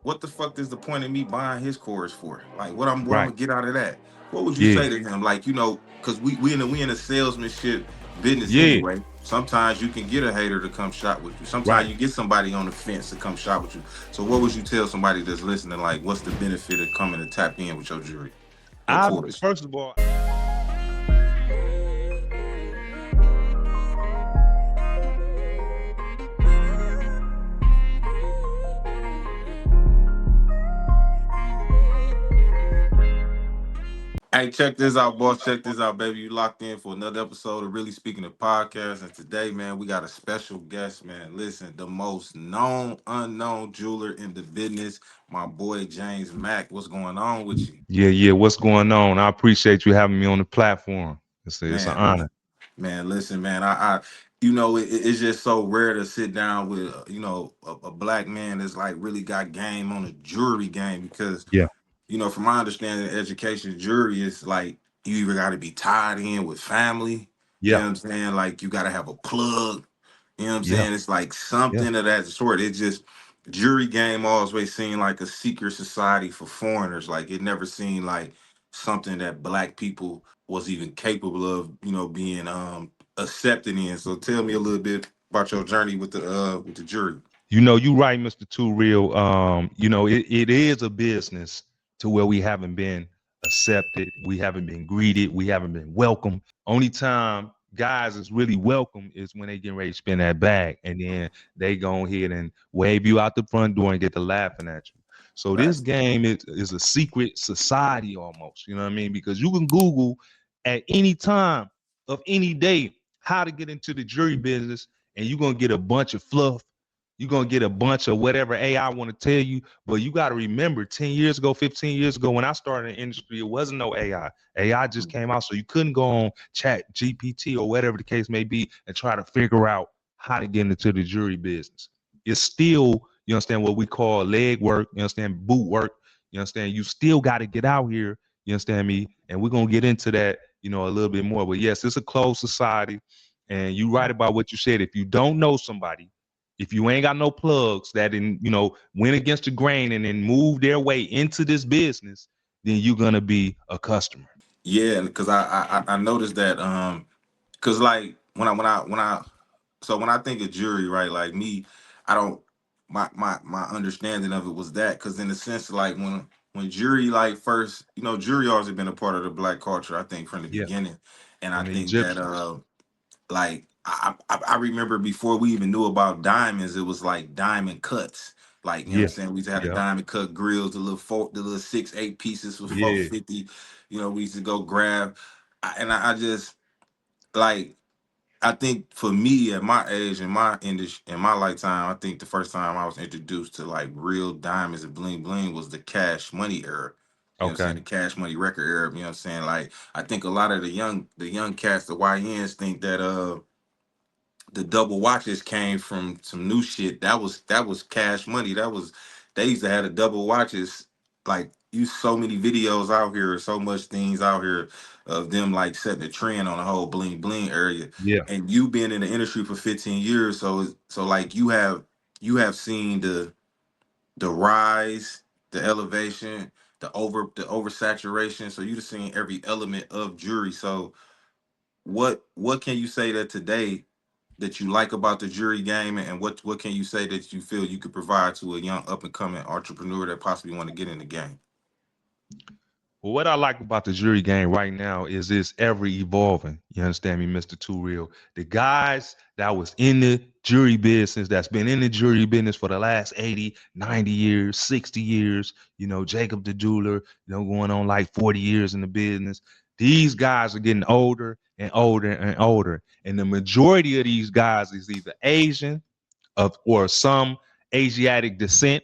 what the fuck is the point of me buying his course for? Like, what I'm Right. gonna get out of that? What would you Yeah. say to him? Like, because we in a salesmanship business Yeah. anyway. Sometimes you can get a hater to come shop with you. Sometimes Right. you get somebody on the fence to come shop with you. So, what would you tell somebody that's listening? Like, what's the benefit of coming to tap in with your jewelry, your I course? first of all, Hey, check this out, boss. Check this out, baby. You locked in for another episode of Really Speaking of Podcast. And today, man, we got a special guest, man. Listen, the most known, unknown jeweler in the business, my boy James Mack. What's going on with you? yeah. What's going on? I appreciate you having me on the platform. It's an Man, honor. listen, man. It's just so rare to sit down with, a black man that's like really got game on the jewelry game because Yeah. from my understanding, education jury is like you either got to be tied in with family, you know Yeah. what I'm saying? Like you got to have a plug, you know what I'm Yeah. saying? It's like Yeah. something of that sort. It just jury game always seemed like a secret society for foreigners. Like it never seemed like something that black people was even capable of, being accepted in. So tell me a little bit about your journey with the jury. You right, Mr. Too Real. It is a business to where we haven't been accepted, we haven't been greeted, we haven't been welcome. Only time guys is really welcome is when they getting ready to spin that bag, and then they go ahead and wave you out the front door and get to laughing at you. So this Facts. game is a secret society almost. You know what I mean? Because you can Google at any time of any day how to get into the jury business, and you're gonna get a bunch of fluff. You're gonna get a bunch of whatever AI want to tell you, but you got to remember 10 years ago, 15 years ago, when I started in the industry, it wasn't no AI. AI just came out, so you couldn't go on chat GPT or whatever the case may be and try to figure out how to get into the jury business. It's still, you understand, what we call leg work, you understand, boot work, you understand, you still got to get out here, you understand me, and we're gonna get into that, a little bit more. But yes, it's a closed society, and you right about what you said. If you don't know somebody, if you ain't got no plugs that went against the grain and then moved their way into this business, then you're gonna be a customer. Yeah, because I noticed that because like when I think of jury, right, like me, I don't my understanding of it was that because in the sense like when jury like first, jury always been a part of the black culture, I think from the Yeah, beginning. And I from the think that Egyptians. like I remember before we even knew about diamonds, it was like diamond cuts. Like, you know what I'm Yeah, saying? We used to have the yeah, diamond cut grills, the little 6, 8 pieces for yeah. 450. We used to go grab. I just like I think for me at my age in my industry in my lifetime, I think the first time I was introduced to like real diamonds and bling bling was the cash money era. You know what I'm saying? Okay. The cash money record era. You know what I'm saying? Like I think a lot of the young cats, the YNs think that the double watches came from some new shit. That was cash money. They used to have the double watches. Like you so many videos out here, so much things out here of them like setting the trend on the whole bling bling area. Yeah, And you been in the industry for 15 years, so like you have seen the rise, the elevation, the oversaturation. So you've seen every element of jewelry. So what can you say that today that you like about the jury game, and what can you say that you feel you could provide to a young up and coming entrepreneur that possibly want to get in the game? well, what I like about the jury game right now is it's ever evolving. You understand me, Mr. Too Real? The guys that was in the jury business, that's been in the jury business for the last 80, 90 years, 60 years, Jacob the jeweler, going on like 40 years in the business. These guys are getting older and older and older. And the majority of these guys is either Asian or some Asiatic descent,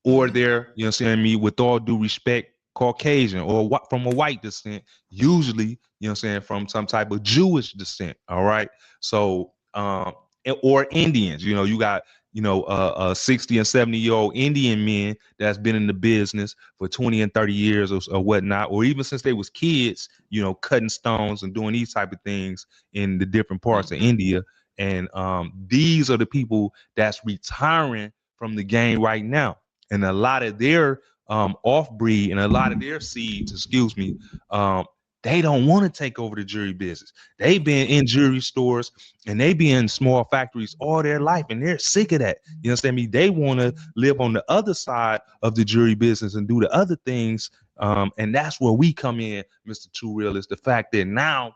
or Hmm. they're, saying me, with all due respect, Caucasian or from a white descent, usually, saying, from some type of Jewish descent. All right. So, or Indians, you got, 60 and 70-year-old Indian men that's been in the business for 20 and 30 years or whatnot, or even since they was kids, cutting stones and doing these type of things in the different parts of Hmm. India. And these are the people that's retiring from the game right now. and a lot of their off breed and a lot of their seeds, excuse me, um, they don't want to take over the jewelry business. They've been in jewelry stores and they be in small factories all their life, and they're sick of that. You understand me? They want to live on the other side of the jewelry business and do the other things. And that's where we come in, Mr. Too Real, is the fact that now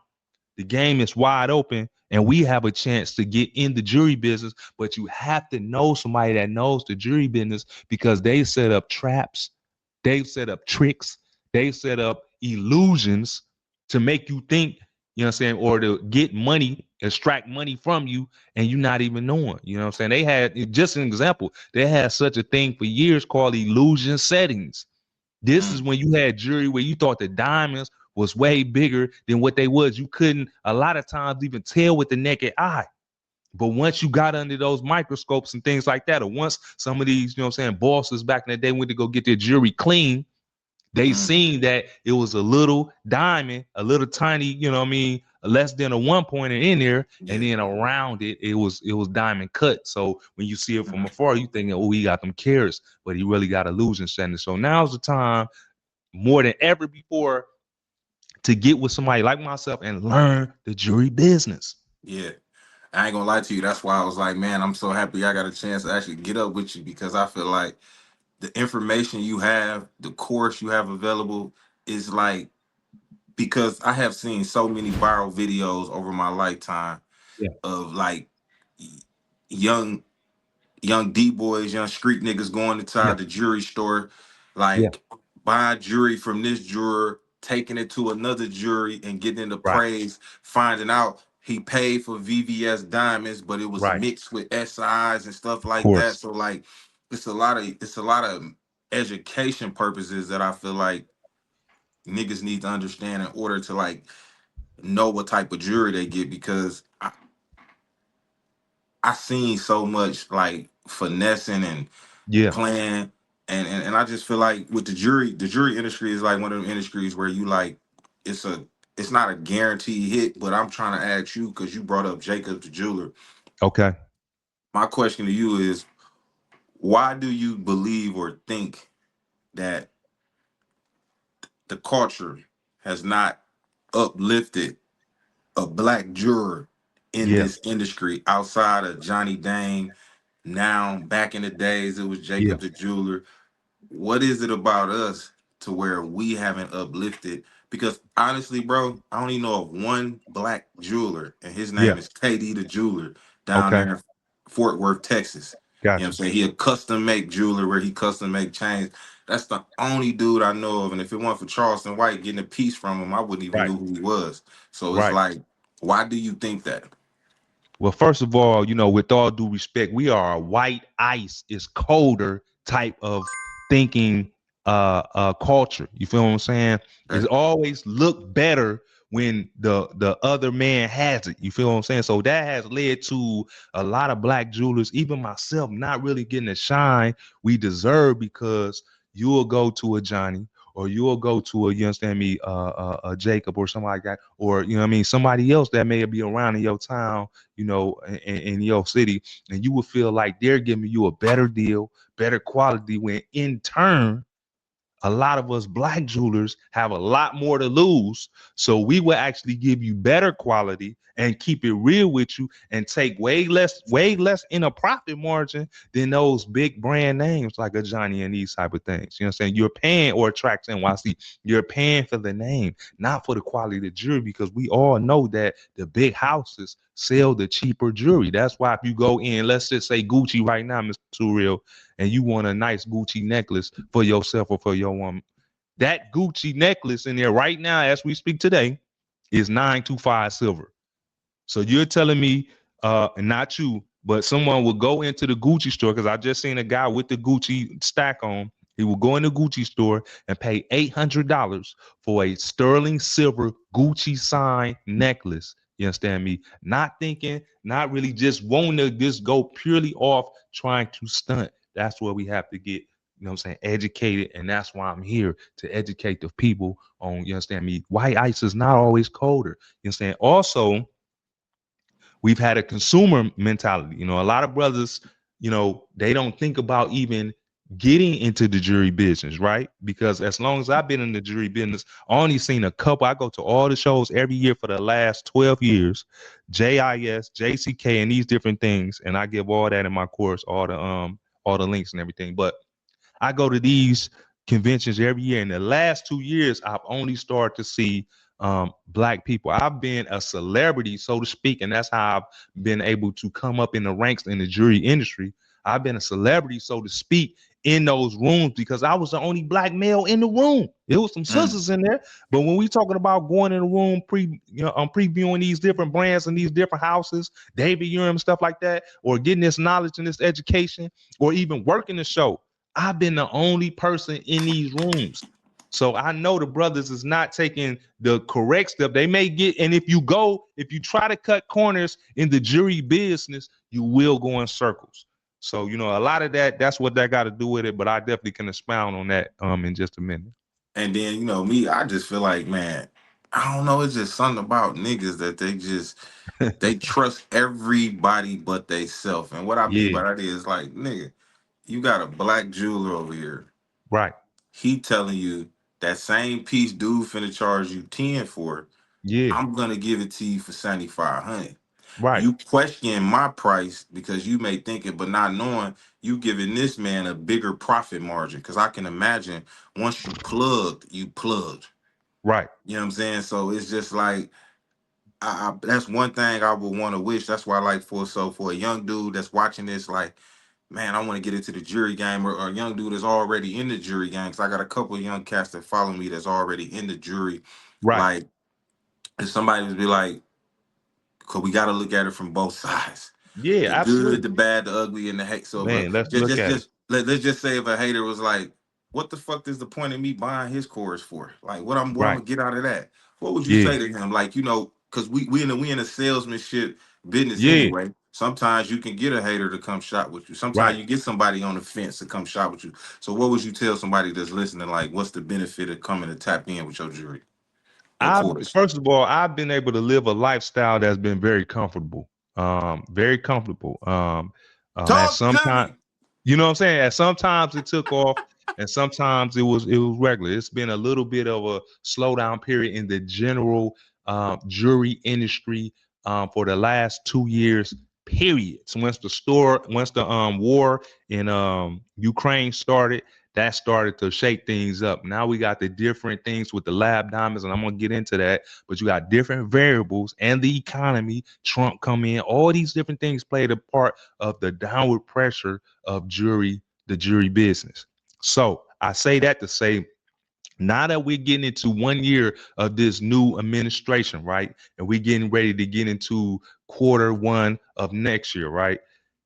the game is wide open and we have a chance to get in the jewelry business, but you have to know somebody that knows the jewelry business because they set up traps, they've set up tricks, they set up illusions to make you think, you know what I'm saying, or to get money, extract money from you, and you not even knowing. You know what I'm saying? They had, just an example, they had such a thing for years called illusion settings. This is Mm, when you had jewelry where you thought the diamonds was way bigger than what they was. You couldn't a lot of times even tell with the naked eye. But once you got under those microscopes and things like that, or once some of these, you know what I'm saying, bosses back in the day went to go get their jewelry clean, they mm, seen that it was a little diamond, a little tiny, you know what I mean, less than a one pointer in there, and yeah. then around it, it was diamond cut. So when you see it from Mhm. afar, you thinking, oh, he got them carats, but he really got illusion center. So now's the time more than ever before to get with somebody like myself and learn the jewelry business. Yeah. I ain't gonna lie to you. That's why I was like, man, I'm so happy I got a chance to actually get up with you because I feel like the information you have, the course you have available is like because I have seen so many viral videos over my lifetime Yeah, of like y- young young D boys, young street niggas going yeah, inside the jewelry store, yeah. like buying jewelry from this jeweler, taking it to another jury and getting into Right, praise, finding out he paid for VVS diamonds, but it was right. mixed with SIs and stuff Of like that. course. So like it's a lot of education purposes that I feel like niggas need to understand in order to like know what type of jewelry they get because I seen so much like finessing and Yeah. playing and I just feel like with the jury industry is like one of them industries where you like it's a it's not a guaranteed hit, but I'm trying to ask you because you brought up Jacob the jeweler. Okay. My question to you is why do you believe or think that the culture has not uplifted a black juror in Yeah. this industry outside of Johnny Dane? Now, back in the days, it was Yeah. Jacob the jeweler. What is it about us to where we haven't uplifted? Because honestly, bro, I only know of one black jeweler, and his Yeah. name is KD the jeweler down Okay. there in Fort Worth, Texas. You know what I'm Gotcha. saying? He a custom make jeweler where he custom make chains. That's the only dude I know of. And if it weren't for Charleston White getting a piece from him, I wouldn't even Right. know who he was. So it's Right. like, why do you think that? Well, first of all, with all due respect, we are a white ice is colder type of thinking culture. You feel what I'm saying? It Okay. always look better when the other man has it. You feel what I'm saying? So that has led to a lot of black jewelers, even myself, not really getting the shine we deserve because you will go to a Johnny or you will go to a, you understand me, a Jacob or something like that, or you know what I mean, somebody else that may be around in your town, in your city, and you will feel like they're giving you a better deal, better quality, when in turn a lot of us black jewelers have a lot more to lose. So we will actually give you better quality and keep it real with you and take way less in a profit margin than those big brand names like a Johnny and these type of things. You know what I'm saying? You're paying, or Tracks NYC, you're paying for the name, not for the quality of the jewelry, because we all know that the big houses sell the cheaper jewelry. That's why if you go in, let's just say Gucci right now, Mr. Surreal, and you want a nice Gucci necklace for yourself or for your woman, that Gucci necklace in there right now, as we speak today, is 925 silver. So you're telling me, not you, but someone will go into the Gucci store, because I just seen a guy with the Gucci stack on. He will go in the Gucci store and pay $800 for a sterling silver Gucci sign necklace. You understand me? Not thinking, not really, just wanting to just go purely off trying to stunt. That's where we have to get, you know what I'm saying, educated. And that's why I'm here to educate the people on, you understand me, white ice is not always colder. You understand? Also, we've had a consumer mentality. A lot of brothers, they don't think about even getting into the jury business, right? Because as long as I've been in the jury business, I only seen a couple. I go to all the shows every year for the last 12 years, JIS, JCK, and these different things. And I give all that in my course, all the links and everything. But I go to these conventions every year. In the last 2 years, I've only started to see black people. I've been a celebrity, so to speak, and that's how I've been able to come up in the ranks in the jury industry. I've been a celebrity, so to speak, in those rooms because I was the only black male in the room. There was some Mm. sisters in there, but when we talking about going in the room, previewing these different brands and these different houses, David Urim, stuff like that, or getting this knowledge and this education, or even working the show, I've been the only person in these rooms. So I know the brothers is not taking the correct step. They may get, and if you try to cut corners in the jury business, you will go in circles. So, a lot of that's what that got to do with it. But I definitely can expound on that in just a minute. And then, me, I just feel like, man, I don't know, it's just something about niggas that they trust everybody but they self. And what I mean Yeah, by that is like, nigga, you got a black jeweler over here. right. He telling you that same piece dude finna charge you 10 for, Yeah, I'm gonna give it to you for 7,500. right, You question my price because you may think it, but not knowing you giving this man a bigger profit margin. Cause I can imagine once you plugged. right. You know what I'm saying? So it's just like that's one thing I would want to wish. That's why, like, for a young dude that's watching this, like, man, I want to get into the jury game, or a young dude that's already in the jury game. Cause I got a couple of young cats that follow me that's already in the jury. Right. Like, if somebody would be like, cause we got to look at it from both sides, Yeah, the good, absolutely. the bad, the ugly, and the hate. So, Man, let's just look just at it. just let's just say if a hater was like, "What the fuck is the point of me buying his course for? Like, what I'm Right. gonna get out of that?" What would you Yeah. say to him? Like, because we in a salesmanship business Yeah. anyway. Sometimes you can get a hater to come shop with you. Sometimes Right. you get somebody on the fence to come shop with you. So, what would you tell somebody that's listening? Like, what's the benefit of coming to tap in with your jury, your I course? First of all, I've been able to live a lifestyle that's been very comfortable. Very comfortable. At Talk some to time, me. you know what I'm saying? At sometimes it took off, and sometimes it was regular. It's been a little bit of a slowdown period in the general jury industry for the last 2 years. Period. So once the war in Ukraine started, that started to shake things up. Now we got the different things with the lab diamonds, and I'm gonna get into that. But you got different variables and the economy. Trump come in. All these different things played a part of the downward pressure of the jury business. So I say that to say, now that we're getting into 1 year of this new administration, right, and we're getting ready to get into quarter 1 of next year, right,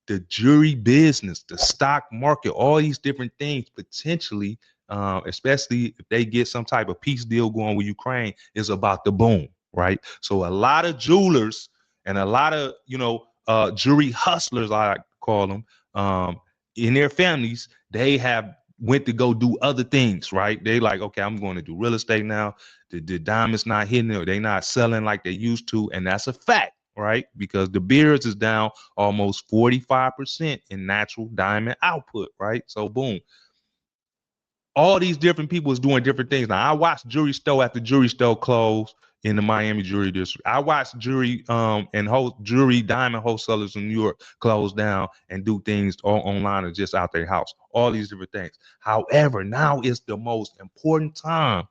the jury business, the stock market, all these different things potentially, especially if they get some type of peace deal going with Ukraine, is about to boom, right? So a lot of jewelers and a lot of jury hustlers, I like to call them, in their families, they have went to go do other things, right? They like, okay, I'm going to do real estate now. The diamonds not hitting it, or they not selling like they used to, and that's a fact, right? Because the beers is down almost 45% in natural diamond output, right? So boom, all these different people is doing different things. Now I watched jury store after jury store close in the Miami jury district. I watched jury and jury diamond wholesalers in New York close down and do things all online or just out their house. All these different things. However, now is the most important time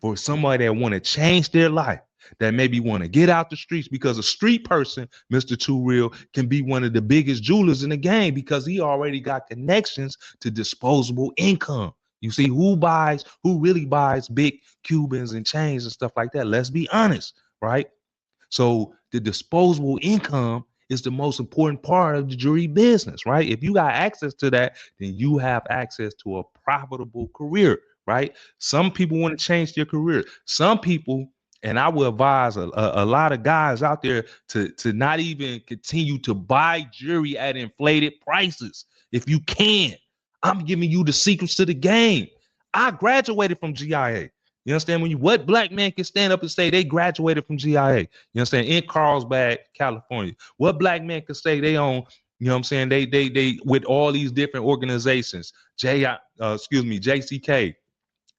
for somebody that want to change their life, that maybe want to get out the streets, because a street person, Mr. Too Real, can be one of the biggest jewelers in the game because he already got connections to disposable income. You see, who really buys big Cubans and chains and stuff like that? Let's be honest, right? So the disposable income is the most important part of the jury business, right? If you got access to that, then you have access to a profitable career, right? Some people want to change their career. Some people, and I will advise a lot of guys out there to not even continue to buy jewelry at inflated prices if you can. I'm giving you the secrets to the game. I graduated from GIA. You understand? What black man can stand up and say they graduated from GIA? You understand? In Carlsbad, California. What black man can say they own You know what I'm saying? They with all these different organizations, JCK,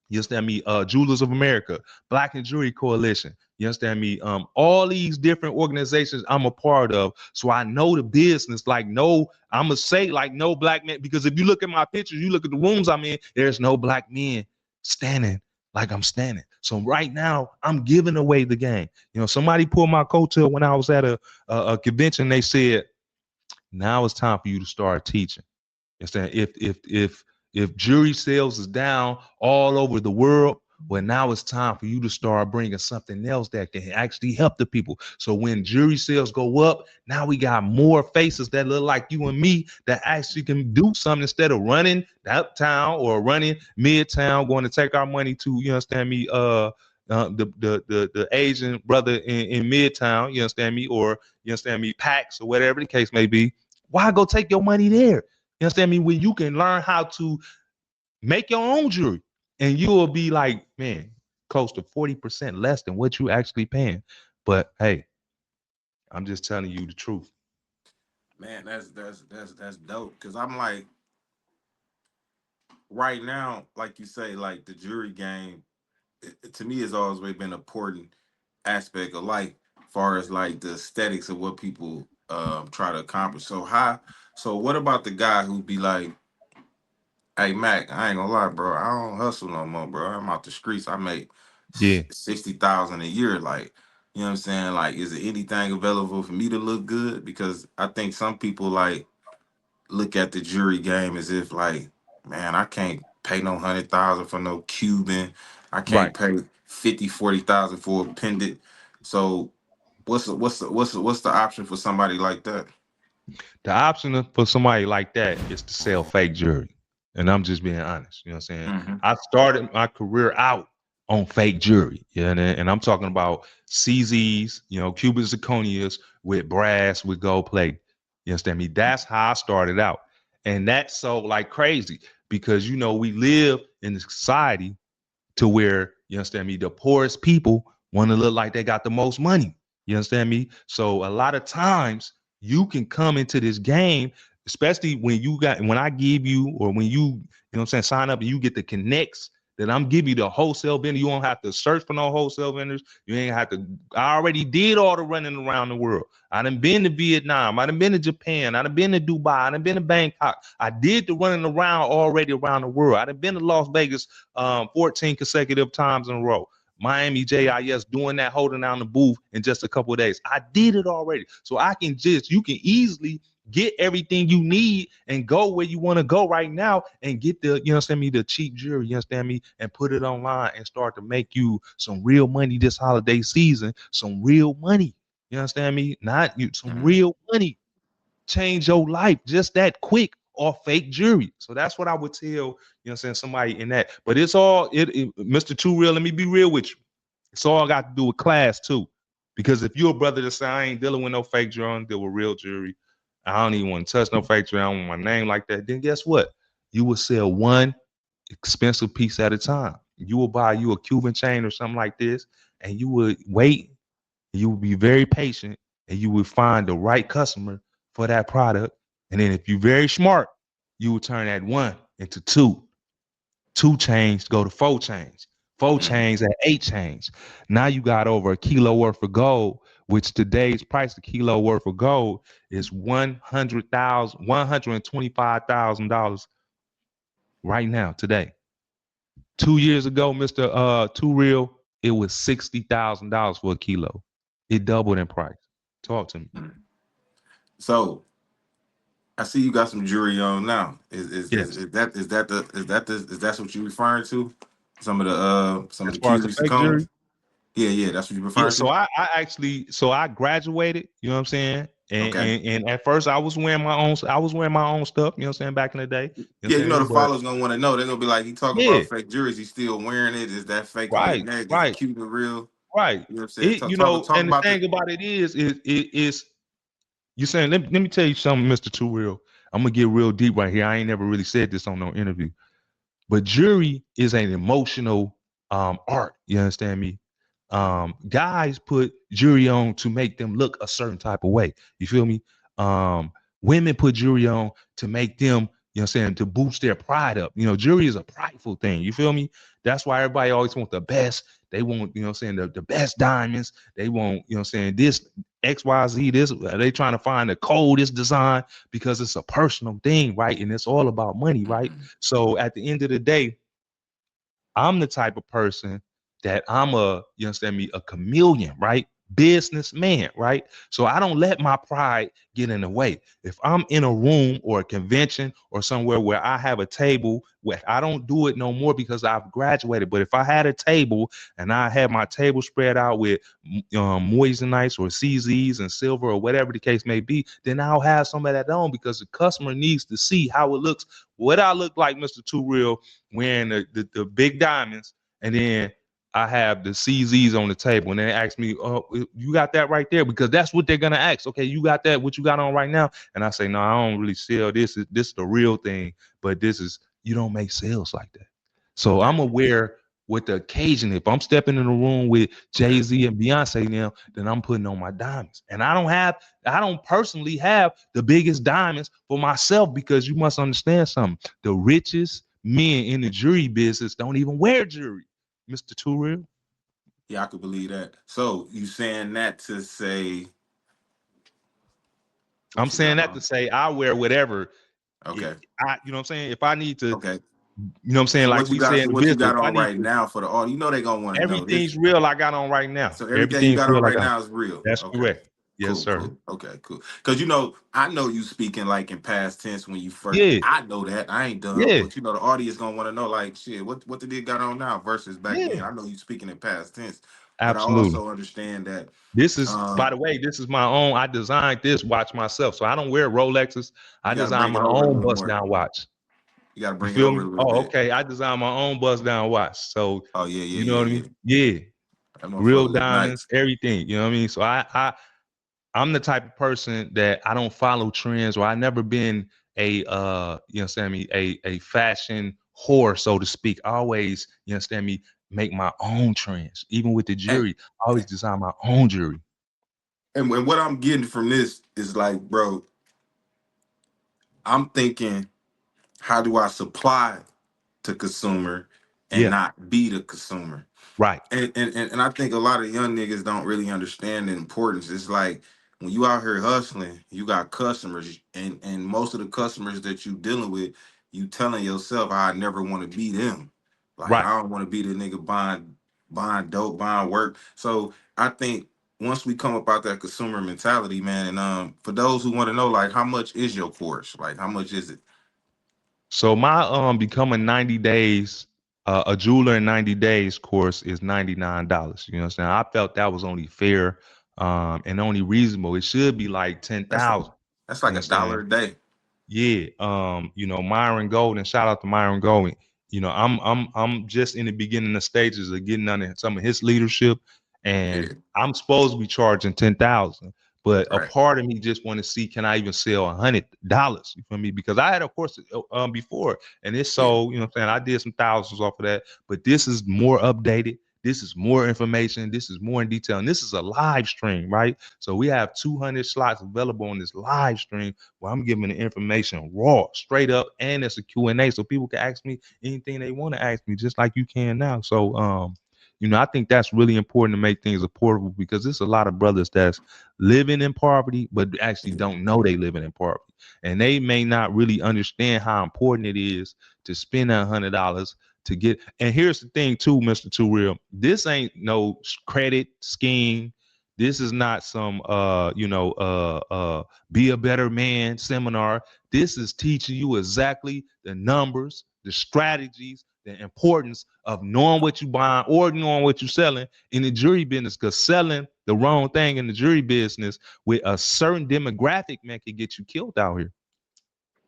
you understand me? Jewelers of America, Black and Jewelry Coalition. You understand me? All these different organizations I'm a part of, so I know the business. Like, no, I'm gonna say like no black men, because if you look at my pictures, you look at the rooms I'm in, there's no black men standing like I'm standing. So right now, I'm giving away the game. You know, somebody pulled my coattail when I was at a convention. They said, now it's time for you to start teaching. Understand? If jury sales is down all over the world, well, now it's time for you to start bringing something else that can actually help the people. So when jury sales go up, now we got more faces that look like you and me that actually can do something instead of running uptown or running midtown, going to take our money to, you understand me, the Asian brother in midtown, you understand me, or you understand me, PAX or whatever the case may be. Why go take your money there? You understand me? When you can learn how to make your own jewelry, and you will be like, man, close to 40% less than what you actually paying. But hey, I'm just telling you the truth. Man, that's dope. Cause I'm like, right now, like you say, like the jury game, to me has always been an important aspect of life, far as like the aesthetics of what people try to accomplish. So what about the guy who be like, hey Mac, I ain't gonna lie, bro, I don't hustle no more, bro. I'm out the streets. I make Yeah, 60,000 a year. Like, you know what I'm saying? Like, is there anything available for me to look good? Because I think some people like look at the jury game as if like, man, I can't pay no 100,000 for no Cuban. I can't right. pay 50, 40,000 for a pendant. So what's the option for somebody like that? The option for somebody like that is to sell fake jewelry. And I'm just being honest. You know what I'm saying? Hmm. I started my career out on fake jewelry. Yeah, and I'm talking about CZs, you know, Cuban zirconias with brass with gold plate. You understand me? That's how I started out. And that's so like crazy because you know we live in a society to where, you understand me, the poorest people want to look like they got the most money. You understand me? So a lot of times you can come into this game, especially when I give you, or when you know what I'm saying, sign up and you get the connects that I'm giving you, the wholesale vendor. You won't have to search for no wholesale vendors. You ain't have to. I already did all the running around the world. I done been to Vietnam. I done been to Japan. I done been to Dubai. I done been to Bangkok. I did the running around already around the world. I done been to Las Vegas 14 consecutive times in a row. Miami JIS doing that, holding down the booth in just a couple of days. I did it already. So you can easily get everything you need and go where you want to go right now and get you understand me, the cheap jewelry, you understand me, and put it online and start to make you some real money this holiday season, some real money. You understand me? Not you, some Hmm. real money change your life just that quick off fake jewelry. So that's what I would tell, you know what I'm saying, somebody in that. But it's all Mr. Too Real, let me be real with you. It's all got to do with class too. Because if you're a brother that say I ain't dealing with no fake jewelry, I don't deal with real jewelry, I don't even want to touch no fake jewelry, I don't want my name like that, then guess what? You will sell one expensive piece at a time. You will buy you a Cuban chain or something like this, and you would wait, you will be very patient, and you will find the right customer for that product. And then if you're very smart, you will turn that one into two. Two chains go to four chains. Four Hmm. chains at eight chains. Now you got over a kilo worth of gold, which today's price, a kilo worth of gold is $125,000 right now today. 2 years ago, Mr. Too Real, it was $60,000 for a kilo. It doubled in price. Talk to me. So I see you got some jewelry on now. Yes. Is that what you referring to? Some of As the far as the Qs fake jury, Saconas? Yeah, that's what you yeah. referring So to? I graduated. You know what I'm saying? And, Okay. and and at first I was wearing my own. I was wearing my own stuff. You know what I'm saying? Back in the day. You know what I'm Yeah, you know saying? the But followers gonna want to know. They're gonna be like, he talking yeah, about fake jewelry. He's still wearing it. Is that fake on his right, neck? Is it right, cute and real? right. You know what I'm saying? It Talk you talk know, talk and the about the. thing about it is you saying. Let me tell you something, Mister Too Real. I'm gonna get real deep right here. I ain't never really said this on no interview. But jury is an emotional art. You understand me? Guys put jury on to make them look a certain type of way. You feel me? Um, Women put jewelry on to make them, you know what I'm saying, to boost their pride up. You know, jewelry is a prideful thing. You feel me? That's why everybody always want the best. They want, you know what I'm saying, the best diamonds. They want, you know what I'm saying, this XYZ, this. They trying to find the coldest design because it's a personal thing, right? And it's all about money, right? Mhm. So at the end of the day, I'm the type of person that I'm a, you understand me, a chameleon, right? Businessman, right? So I don't let my pride get in the way. If I'm in a room or a convention or somewhere where I have a table, where I don't do it no more because I've graduated. But if I had a table and I had my table spread out with moissanite or CZs and silver or whatever the case may be, then I'll have some of that on because the customer needs to see how it looks. What I look like, Mr. Too Real, wearing the big diamonds, and then I have the CZs on the table, and they ask me, "Oh, you got that right there?" Because that's what they're gonna ask. Okay, you got that? What you got on right now? And I say, "No, I don't really sell this. This is the real thing, but this is you don't make sales like that." So Okay. I'm aware with the occasion. If I'm stepping in a room with Okay. Jay-Z and Beyonce now, then I'm putting on my diamonds. And I don't personally have the biggest diamonds for myself because you must understand something. The richest men in the jewelry business don't even wear jewelry, Mr. Too. Yeah, I could believe that. So you saying that to say I'm what you saying got that to on? say I wear whatever. Okay. You know what I'm saying? If I need to, Okay. you know what I'm saying? So Like what you we say got? in So the what you business, got if I on need right to, now for the audience? You know they gonna want to know this. everything's real I got on right now. So everything you Everything's got on real I right got. now is real. That's Okay. correct. Yes, Cool, sir. cool. Okay, cool. Because I know you speaking like in past tense when you first. Yeah, I know that I ain't dumb, yeah, but the audience gonna want to know like shit. What did it got on now versus back then? yeah. I know you speaking in past tense, but I Absolutely. also understand that. This is, by Um, the way, this is my own. I designed this watch myself. So I don't wear Rolexes. I you got to designed bring it my over a own little bust more. down watch. You got to You bring it feel over me? a little Oh, bit. okay. I designed my own bust down watch. So Oh yeah, yeah, you know yeah, what I yeah. mean? Yeah. That Real motherfucker look diamonds, nice. everything. You know what I mean? So I'm the type of person that I don't follow trends, or I never been a you understand me, a fashion whore, so to speak. I always, you understand me, make my own trends. Even with the And jewelry, I always design my own jewelry. and what I'm getting from this is like, bro, I'm thinking, how do I supply to consumer and Yeah, not be the consumer? right. And I think a lot of young niggas don't really understand the importance. It's like when you out here hustling, you got customers, and most of the customers that you dealing with, you telling yourself, I never want to be them. Like Right. I don't want to be the nigga buying dope, buying work. So I think once we come about that consumer mentality, man, and for those who want to know, like how much is your course? Like how much is it? So my becoming 90 days, a jeweler in 90 days course is $99. You know what I'm saying? I felt that was only fair and only reasonable. It should be like That's like 10,000. that's You like know a what I'm dollar saying? a day. Yeah, Myron Golden. Shout out to Myron Golden. I'm just in the beginning of stages of getting under some of his leadership, and Yeah, I'm supposed to be charging 10,000. But a right. part of me just want to see, can I even sell $100? You feel me? Because I had, of course, before, and it's Yeah, so, you know what I'm saying, I did some thousands off of that. But this is more updated. This is more information. This is more in detail, and this is a live stream, right? So we have 200 slots available on this live stream where I'm giving the information raw, straight up, and it's a Q&A so people can ask me anything they want to ask me, just like you can now. So, I think that's really important to make things affordable because there's a lot of brothers that's living in poverty, but actually yeah. don't know they living in poverty. And they may not really understand how important it is to spend $100 to get. And here's the thing, too, Mr. Too Real. This ain't no credit scheme. This is not some be a better man seminar. This is teaching you exactly the numbers, the strategies, the importance of knowing what you buying or knowing what you're selling in the jewelry business. Because selling the wrong thing in the jewelry business with a certain demographic, man, can get you killed out here.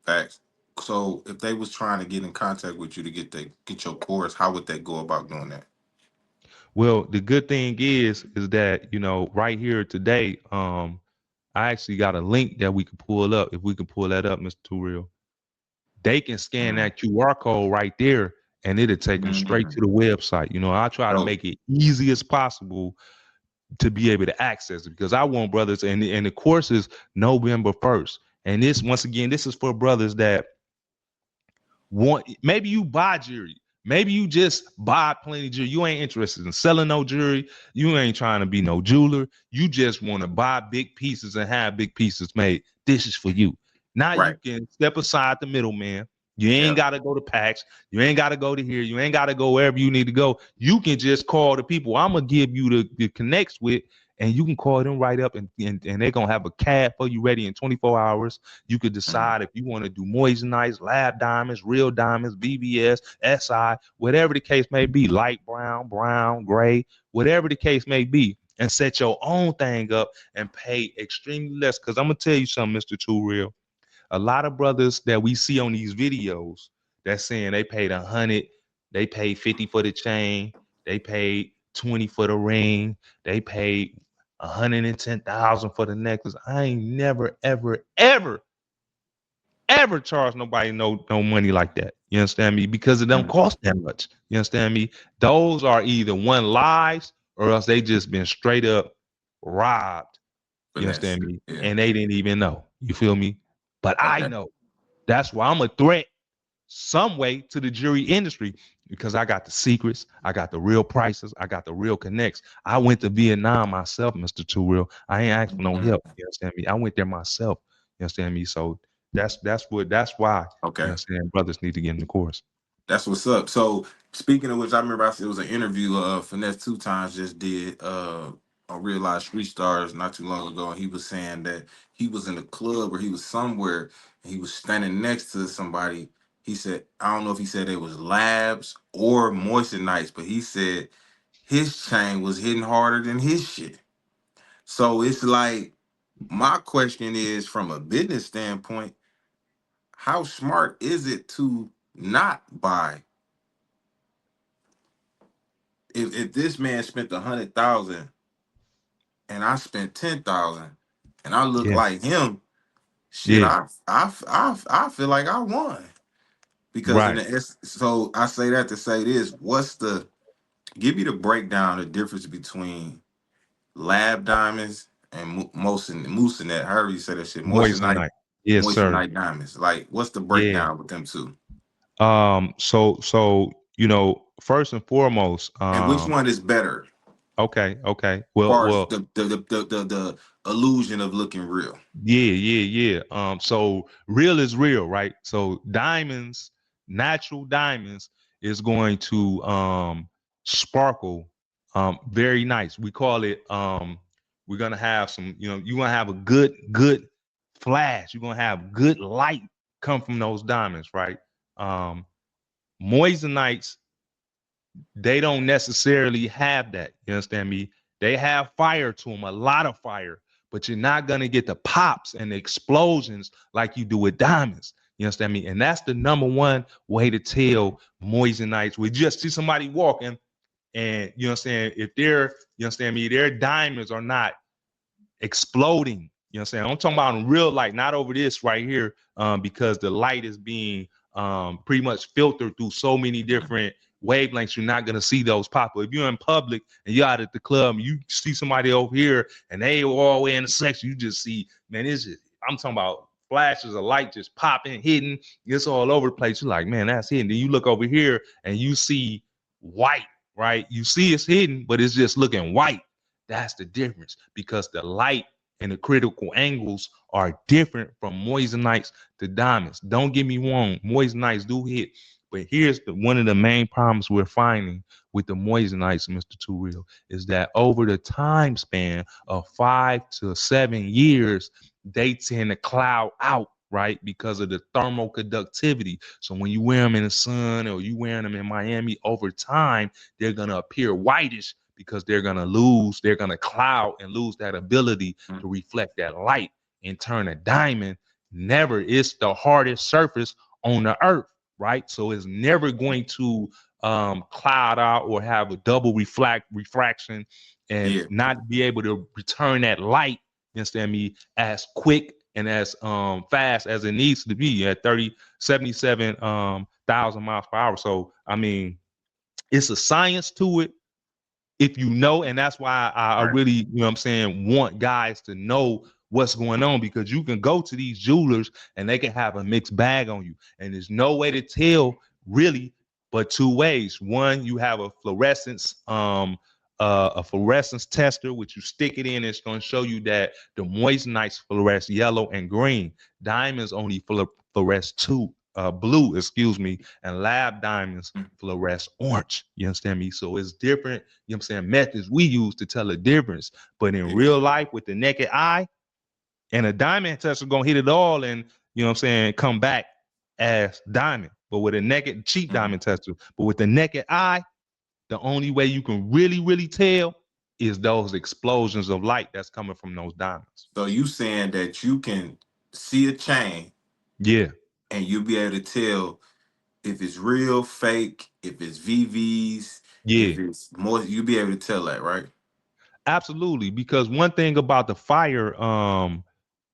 Facts. So if they was trying to get in contact with you to get your course, how would they go about doing that? Well, the good thing is that, right here today, I actually got a link that we can pull up. If we can pull that up, Mr. Too, they can scan Mm. that QR code right there and it'll take them straight Mm. to the website. I try to So make it easy as possible to be able to access it because I want brothers, and the course is November 1st. And this, once again, this is for brothers that want, maybe you buy jewelry. Maybe you just buy plenty of jewelry. You ain't interested in selling no jewelry. You ain't trying to be no jeweler. You just want to buy big pieces and have big pieces made. This is for you. Now you Right. can step aside the middleman. You ain't Yeah. got to go to PAX. You ain't got to go to here. You ain't got to go wherever you need to go. You can just call the people I'm going to give you the connects with, and you can call them right up, and they're going to have a cab for you ready in 24 hours. You could Mhm. decide if you want to do moissanite, lab diamonds, real diamonds, BBS, SI, whatever the case may be, light brown, brown, gray, whatever the case may be, and set your own thing up and pay extremely less. Because I'm going to tell you something, Mr. Too Real. A lot of brothers that we see on these videos that's saying they paid 100, they paid 50 for the chain, they paid 20 for the ring, they paid 110,000 for the necklace. I ain't never, ever, ever, ever charge nobody no money like that. You understand me? Because it don't Mhm. cost that much. You understand me? Those are either one lies or else they just been straight up robbed. You Finesse. understand me? Yeah. And they didn't even know. You feel me? But I Okay. know. That's why I'm a threat some way to the jewelry industry, because I got the secrets, I got the real prices, I got the real connects. I went to Vietnam myself, Mr. Too Real. I ain't asked for no Mhm. help. You understand me? I went there myself. You understand me? So that's why, you Okay. understand, brothers need to get in the course. That's what's up. So speaking of which, I remember it was an interview Finesse Two Times just did on Real Life Street Stars not too long ago, and he was saying that he was in a club or he was somewhere and he was standing next to somebody. He said, I don't know if he said it was labs or moistenites, but he said his chain was hitting harder than his shit. So it's like my question is from a business standpoint, how smart is it to not buy if this man spent 100,000 and I spent 10,000 and I look Yeah, like him, shit, yeah, I feel like I won because in right. the so I say that to say this: what's the give me the breakdown the difference between lab diamonds and moissanite, however you say that shit, moissanite, Moissanite. Yes, sir. moissanite diamonds. Like, what's the Yeah. breakdown with them two, So first and foremost, and which one is better? okay. Far as Well, the illusion of looking real. yeah. So real is real, right? So diamonds, natural diamonds is going to sparkle very nice. We call it we're gonna have some, you're gonna have a good flash. You're gonna have good light come from those diamonds, right? Um Moissanite, they don't necessarily have that. You understand me? They have fire to them, a lot of fire, but you're not gonna get the pops and the explosions like you do with diamonds. You understand me? And that's the number one way to tell moissanites. We just see somebody walking, and you know what I'm saying, if they're, you understand me, their diamonds are not exploding. You know what I'm saying? I'm talking about in real light, not over this right here, because the light is being pretty much filtered through so many different wavelengths. You're not gonna see those pop up. If you're in public and you're out at the club, you see somebody over here and they all the way in the section, you just see, man, it's just, I'm talking about flashes of light just popping, hitting, it's all over the place. You're like, man, that's hidden. Then you look over here and you see white, right? You see it's hidden, but it's just looking white. That's the difference, because the light and the critical angles are different from moissanites to diamonds. Don't get me wrong, moissanites do hit, but here's one of the main problems we're finding with the moissanites, Mr. Too Real, is that over the time span of 5 to 7 years, they tend to cloud out, right? Because of the thermal conductivity. So when you wear them in the sun or you wearing them in Miami, over time, they're gonna appear whitish because they're gonna cloud and lose that ability to reflect that light. In turn, a diamond never is the hardest surface on the earth, right? So it's never going to cloud out or have a double refraction and Yeah. not be able to return that light, you understand me, as quick and as fast as it needs to be at 77 thousand miles per hour. So I mean, it's a science to it, if you know, and that's why I Right. really, you know what I'm saying, want guys to know what's going on, because you can go to these jewelers and they can have a mixed bag on you. And there's no way to tell really but two ways. One, you have a fluorescence tester, which you stick it in, it's going to show you that the moissanite fluoresce yellow and green. Diamonds only fluoresce blue, excuse me, and lab diamonds fluoresce orange. You understand me? So it's different, you know what I'm saying, methods we use to tell the difference. But in Yeah. real life, with the naked eye, and a diamond tester gonna hit it all and, you know what I'm saying, come back as diamond. But with a naked cheap Mhm. diamond tester, but with the naked eye, the only way you can really, really tell is those explosions of light that's coming from those diamonds. So you saying that you can see a chain Yeah, and you'll be able to tell if it's real, fake, if it's VVs, yeah, if it's more, you'll be able to tell that, right? absolutely. Because one thing about the fire,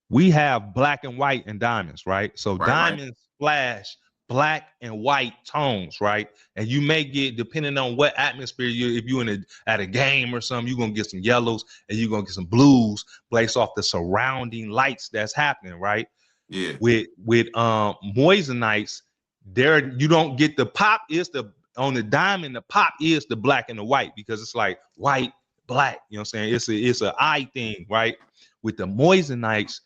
we have black and white and diamonds, right? So Right, right. diamonds flash black and white tones, right? And you may get, depending on what atmosphere you, if you're at a game or something, you're gonna get some yellows and you're gonna get some blues based off the surrounding lights that's happening, right? Yeah. With moissanites, there you don't get the pop is the on the diamond, the pop is the black and the white, because it's like white, black, you know what I'm saying? It's a eye thing, right? With the moissanites,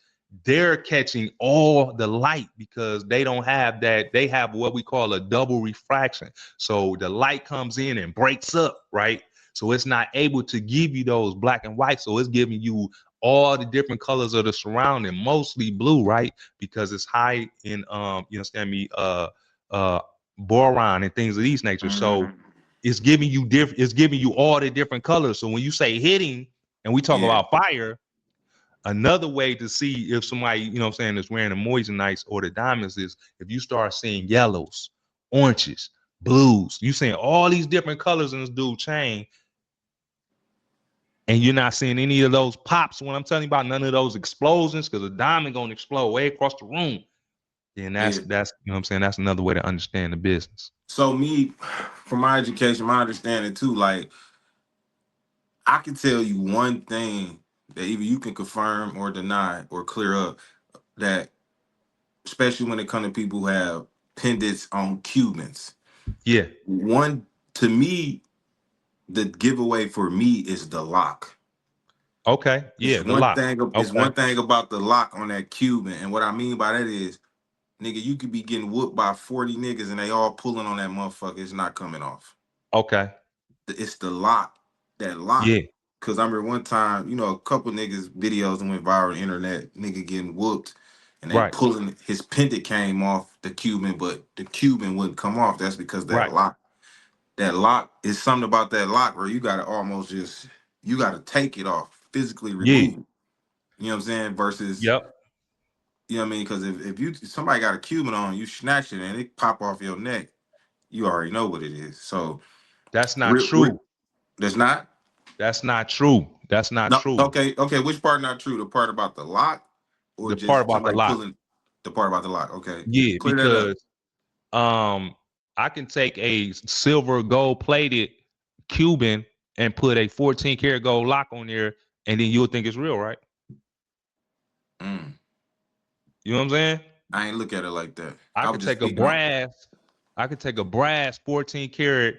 they're catching all the light because they don't have that, they have what we call a double refraction. So the light comes in and breaks up, right? So it's not able to give you those black and white. So it's giving you all the different colors of the surrounding, mostly blue, right? Because it's high in you understand me, uh boron and things of these nature. So Mhm. it's giving you all the different colors. So when you say hitting and we talk Yeah. about fire, another way to see if somebody, you know what I'm saying, is wearing the moissanites or the diamonds is if you start seeing yellows, oranges, blues, you seeing all these different colors in this dude chain, and you're not seeing any of those pops when I'm telling you about, none of those explosions, because a diamond gonna explode way across the room. Then that's Yeah. that's you know what I'm saying, that's another way to understand the business. So me, from my education, my understanding too, like I can tell you one thing that either you can confirm or deny or clear up that, especially when it comes to people who have pendants on Cubans. Yeah. One, to me, the giveaway for me is the lock. Okay. It's Yeah. The one lock. thing. It's Okay. one thing about the lock on that Cuban, and what I mean by that is, nigga, you could be getting whooped by 40 niggas and they all pulling on that motherfucker. It's not coming off. Okay. It's the lock. That lock. Yeah. Cause I remember one time, a couple niggas videos that went viral on the internet, nigga getting whooped, and they Right. pulling his pendant came off the Cuban, but the Cuban wouldn't come off. That's because that Right. lock. That lock is something about that lock where you gotta almost just you gotta take it off, physically Yeah. remove it. You know what I'm saying? Versus, Yep. you know what I mean? Because if you somebody got a Cuban on, you snatch it and it pop off your neck, you already know what it is. So That's not real true. that's not. That's not true. That's not No, true. okay, okay. Which part not true? The part about the lock, or The part just about the somebody lock. pulling the part about the lock? Okay, Yeah, clear that up. because um I can take a silver gold plated Cuban and put a 14 karat gold lock on there, and then you'll think it's real, right? Mm, You know what I'm saying? I ain't look at it like that. I I could was just take a speaking on. brass, I could take a brass 14 karat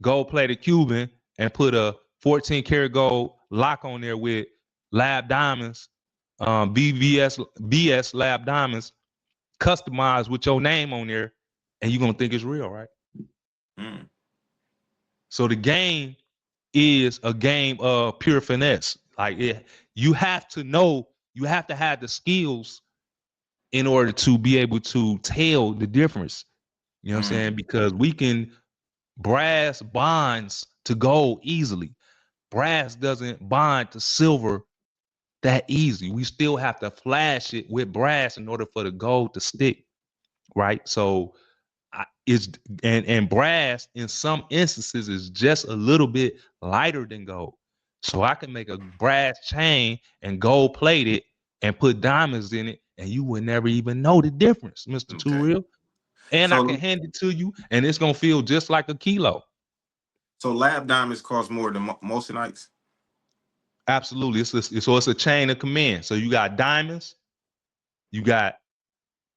gold plated Cuban and put a 14 karat gold lock on there with lab diamonds, BS lab diamonds, customized with your name on there, and you're gonna think it's real, right? Mm, So the game is a game of pure finesse. Like you have to know, you have to have the skills in order to be able to tell the difference. You know what I'm mm, saying? Because we can brass bonds to gold easily. Brass doesn't bond to silver that easy. We still have to flash it with brass in order for the gold to stick, right? So it's and brass in some instances is just a little bit lighter than gold. So I can make a brass chain and gold plate it and put diamonds in it, and you would never even know the difference, Mr. Too okay. Real. And I can So hand it to you, and it's gonna feel just like a kilo. lab diamonds cost more than most nights. Absolutely. So it's a chain of command. So you got diamonds, you got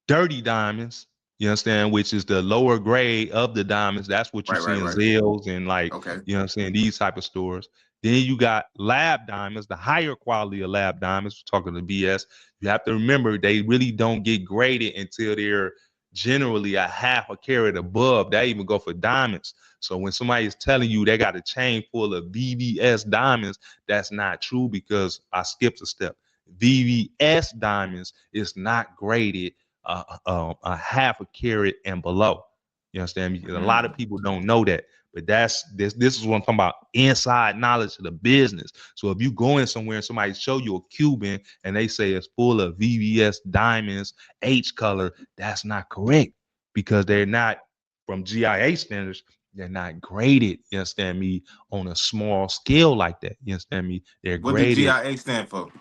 dirty diamonds, you understand, which is the lower grade of the diamonds. That's what you Right, see right, in right. Zales and like, Okay. you know what I'm saying, these type of stores. Then you got lab diamonds, the higher quality of lab diamonds. We're talking to BS. You have to remember they really don't get graded until they're generally a half a carat above. They even go for diamonds. So when somebody is telling you they got a chain full of VVS diamonds, that's not true because I skipped a step. VVS diamonds is not graded a half a carat and below. You understand me? A lot of Mm. people don't know that, but that's this is what I'm talking about. Inside knowledge of the business. So if you go in somewhere and somebody show you a Cuban and they say it's full of VVS diamonds, H color, that's not correct because they're not from GIA standards. They're not graded. You understand me? On a small scale like that. You understand me? They're What did graded GIA stand for?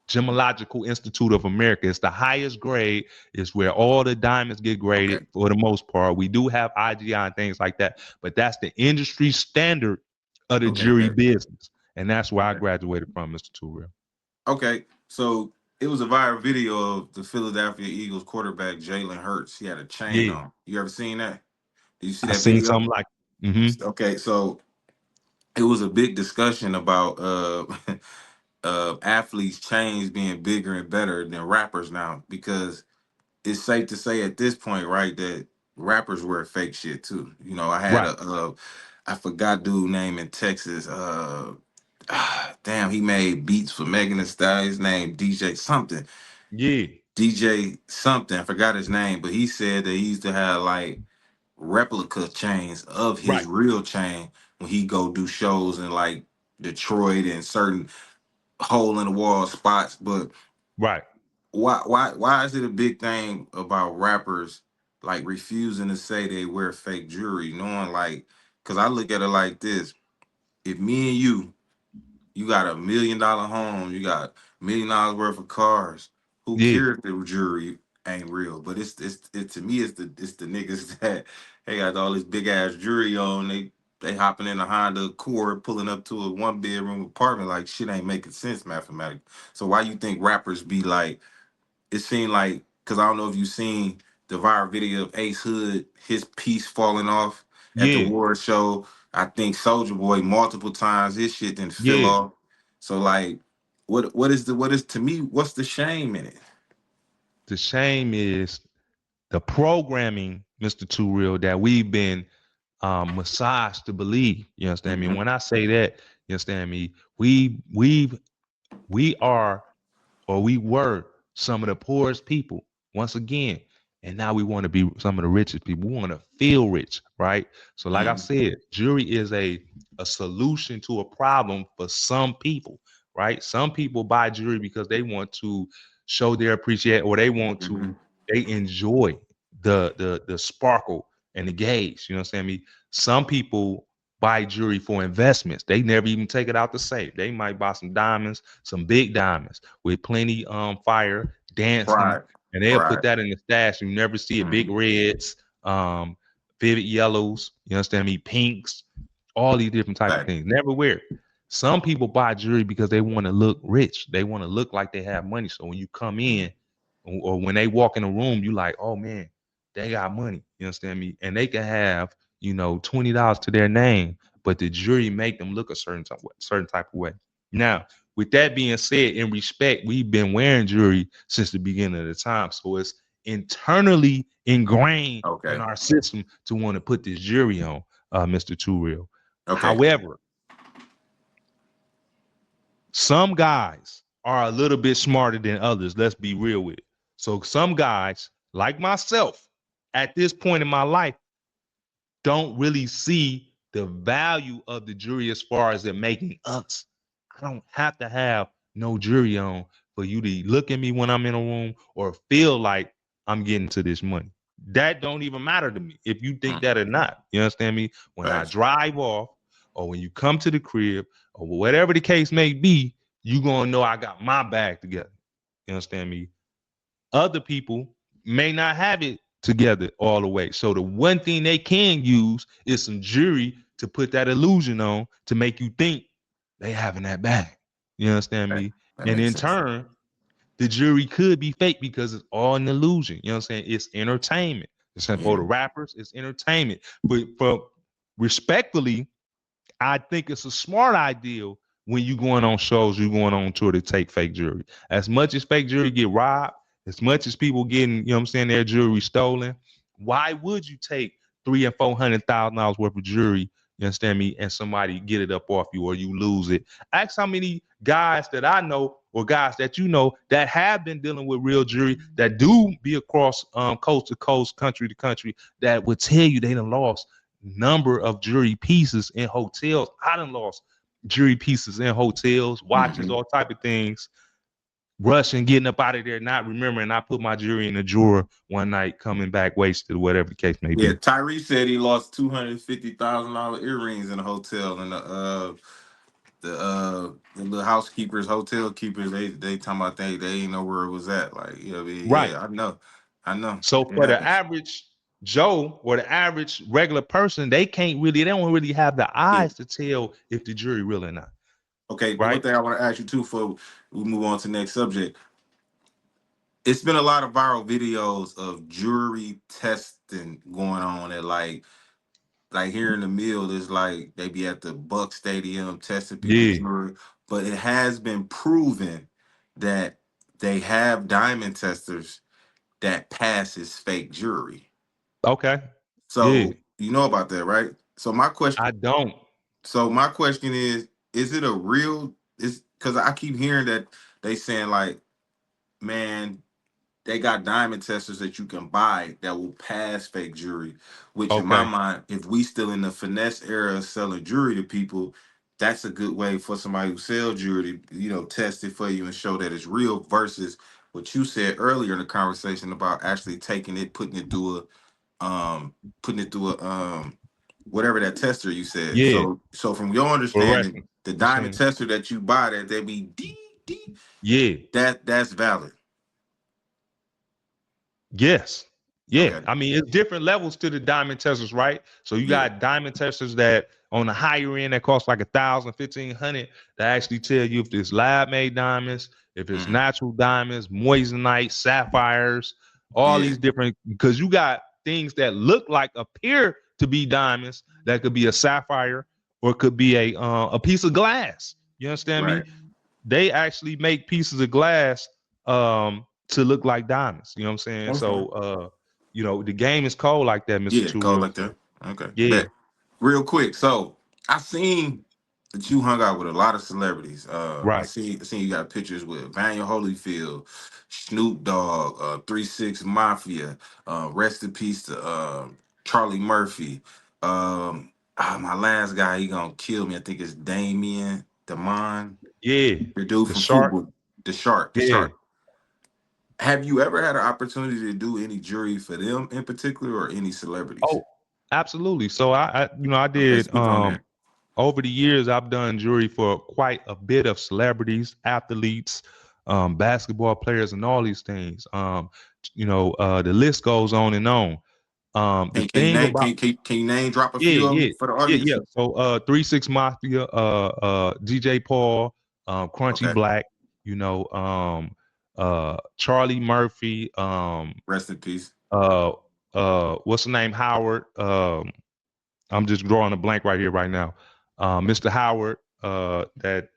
Gemological Institute of America. It's the highest grade. It's where all the diamonds get graded Okay. for the most part. We do have IGI and things like that, but that's the industry standard of the Okay. jury Okay. business. And that's where I Okay. graduated from, Mr. Turrell. Okay. So it was a viral video of the Philadelphia Eagles quarterback Jalen Hurts. He had a chain Yeah. on. You ever seen that? Did you see I that seen video? something like, mm-hmm. Okay. So it was a big discussion about athletes' chains being bigger and better than rappers now because it's safe to say at this point, right, that rappers wear fake shit too. You know, I had Right. a I forgot dude name in Texas. Damn, he made beats for Megan Thee Stallion. His name DJ something. Yeah. DJ something. I forgot his name, but he said that he used to have like replica chains of his Right. real chain when he go do shows in like Detroit and certain hole in the wall spots. But Right. why is it a big thing about rappers like refusing to say they wear fake jewelry, knowing like, because I look at it like this: if me and you got $1 million home, you got $1 million worth of cars, who Yeah. cares if the jewelry ain't real? But it's to me it's the niggas that they got all this big ass jewelry on, they hopping in a Honda Accord, pulling up to a 1 bedroom apartment like shit ain't making sense mathematically. So why you think rappers be like? It seemed like, because I don't know if you seen the viral video of Ace Hood, his piece falling off at the Yeah. award show. I think Soldier Boy multiple times his shit didn't fill Yeah. off. So like, what is to me? What's the shame in it? The shame is the programming, Mr. Turrell, that we've been massaged to believe. You understand me? Hmm. When I say that, you understand me? We are or we were some of the poorest people once again. And now we want to be some of the richest people. We want to feel rich, right? So, like I Hmm. said, jury is a solution to a problem for some people, right? Some people buy jewelry because they want to show their appreciation or they want Hmm. to they enjoy the sparkle and the gauge. You know what I'm saying? Some people buy jewelry for investments. They never even take it out the safe. They might buy some diamonds, some big diamonds with plenty fire dancing, Pride, and they'll put pride. that in the stash. You never see it. Big Hmm. reds, um, vivid yellows, you understand me? Pinks, all these different type of Fact. things. Never wear it. Some people buy jewelry because they want to look rich. They want to look like they have money. So when you come in or when they walk in a room, you like, oh man, they got money. You understand me? And they can have, $20 to their name, but the jewelry make them look a certain type of way. Now, with that being said, in respect, we've been wearing jewelry since the beginning of the time. So it's internally ingrained in Okay. our system to want to put this jewelry on, Mr. Turrell. Okay. However, some guys are a little bit smarter than others. Let's be real with it. So some guys, like myself, at this point in my life, don't really see the value of the jury as far as it making us. I don't have to have no jury on for you to look at me when I'm in a room or feel like I'm getting to this money. That don't even matter to me if you think Mm. that or not. You understand me? When I Facts. drive off or when you come to the crib or whatever the case may be, you gonna know I got my bag together. You understand me? Other people may not have it together all the way. So the one thing they can use is some jury to put that illusion on to make you think they having that bag. You understand Okay. me? That And makes in sense. turn, the jewelry could be fake because it's all an illusion. You know what I'm saying? It's entertainment. It's for Yeah. the rappers, it's entertainment. But for respectfully, I think it's a smart idea when you going on shows, you going on tour to take fake jewelry. As much as fake jewelry get robbed, as much as people getting, you know what I'm saying, their jewelry stolen, why would you take $300,000 and $400,000 worth of jewelry, you understand me, and somebody get it up off you or you lose it? Ask how many guys that I know or guys that you know that have been dealing with real jewelry that do be across coast to coast, country to country, that would tell you they done lost number of jewelry pieces in hotels. I done lost jewelry pieces in hotels, watches, Hmm. all type of things. Rushing, getting up out of there, not remembering I put my jewelry in a drawer one night, coming back wasted, whatever the case may Yeah, be. Tyree said he lost $250,000 earrings in a hotel, and the little housekeepers, hotel keepers, they talking about they ain't know where it was at. Like, you know, what I mean? Right. Yeah, I know, So it for the happens. average Joe or the average regular person, they don't really have the Yeah. eyes to tell if the jury real or not. Okay, one Right? thing I want to ask you too before we move on to the next subject. It's been a lot of viral videos of jury testing going on at like here in the mill, there's like they be at the Buck Stadium testing people Yeah. jury, but it has been proven that they have diamond testers that passes fake jury. Okay. Yeah. So you know about that, right? I don't. So my question is it a real? Is because I keep hearing that they saying like, man, they got diamond testers that you can buy that will pass fake jewelry. Which, in my Okay. mind, if we still in the finesse era of selling jewelry to people, that's a good way for somebody who sells jewelry to, test it for you and show that it's real. Versus what you said earlier in the conversation about actually taking it, putting it through a whatever that tester you said. Yeah. So from your understanding, Fluorescent the diamond machine. tester that you buy that they be deep, deep, Yeah. that's valid. Yes. Yeah. Okay. I mean, it's different levels to the diamond testers, right? So you Yeah. got diamond testers that on the higher end that cost like 1,000, 1,500 that actually tell you if it's lab made diamonds, if it's Mhm. natural diamonds, moissanite, sapphires, all Yeah. these different, because you got things that look like appear to be diamonds that could be a sapphire or it could be a piece of glass. You understand me? Right. They actually make pieces of glass to look like diamonds. You know what I'm saying? Okay. So the game is cold like that, Mr. Yeah, Two code Real. like So that. Okay. yeah, Bet. Real quick. So I seen that you hung out with a lot of celebrities. right. I seen you got pictures with Vanya Holyfield, Snoop Dogg, 3 6 Mafia, rest in peace to Charlie Murphy. My last guy, he gonna kill me. I think it's Damien Demond, Yeah. the dude The from shark. football. The Yeah. shark. Have you ever had an opportunity to do any jury for them in particular or any celebrities? Oh, absolutely. So I Okay, did speak on that. over the years I've done jury for quite a bit of celebrities, athletes, basketball players, and all these things. The list goes on and on. The Can you thing name about can you name drop a Yeah, few of yeah, them for the yeah. audience? So 3 6 Mafia, DJ Paul, Crunchy Okay, Black, Charlie Murphy, rest in peace. uh what's the name? Howard. I'm just drawing a blank right here right now. Mr. Howard, that